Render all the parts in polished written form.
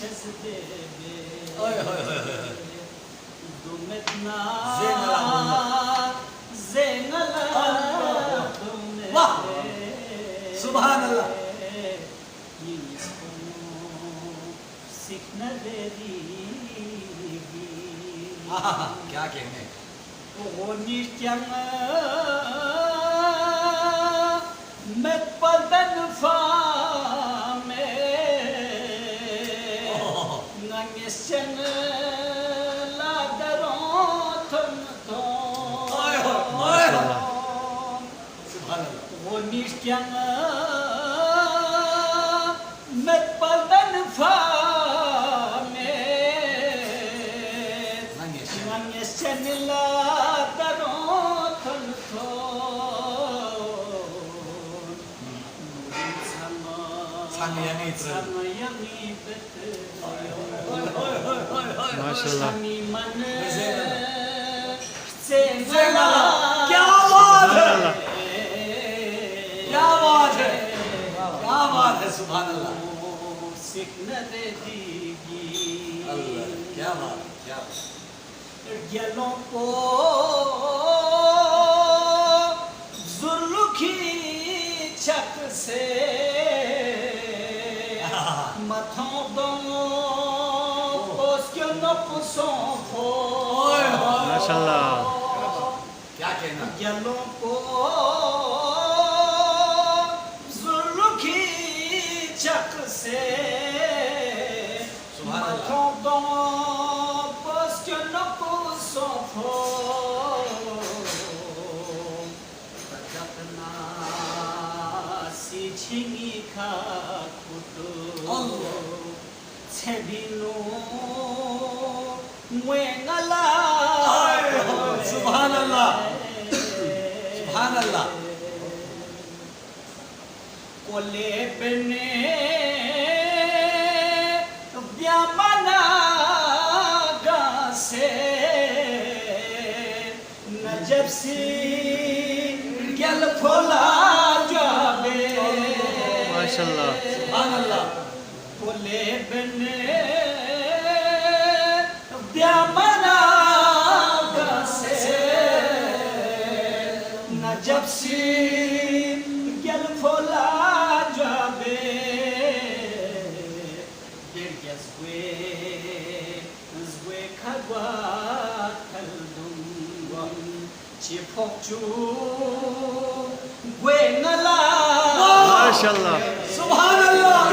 ओए होए होए होए दुमतना वाह सुभान अल्लाह क्या कहने वो निश्चय met paldan fame nangesen la daron thon subhanallah wo nishtyan met paldan fame nangesen la daron thon माशाल्लाह क्या बात है क्या बात है क्या बात है सुभान अल्लाह अल्लाह क्या बात क्या गलों को जुल्लुखी छक से मथों माशाल्लाह क्या कहना गलों को जुल्लुखी छक से मथों सुभान अल्लाह सुभान अल्लाह कोले बने ब्यामना गासे नजब सी गल खोला जाबे माशाल्लाह सुभान अल्लाह कोले बने ब्यामना गासे नजब सी गल खोला जाबे zwe khagwa khaldum chi phokchu gwe ngala माशाल्लाह सुभान अल्लाह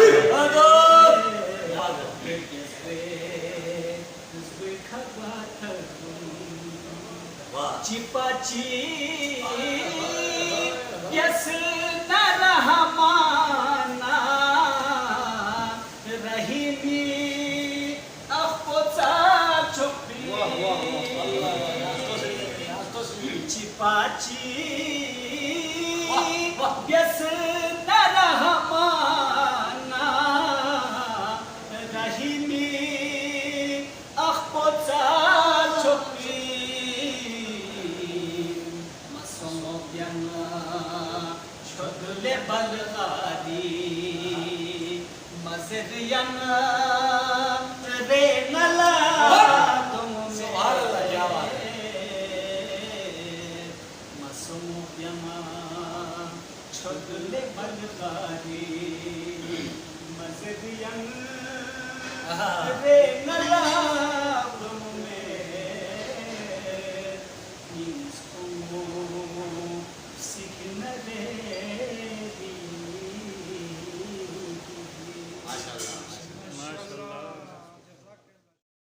zwe khagwa khaldum वाह chi pachi yes narahmana rahimi afpoza chopri chipachi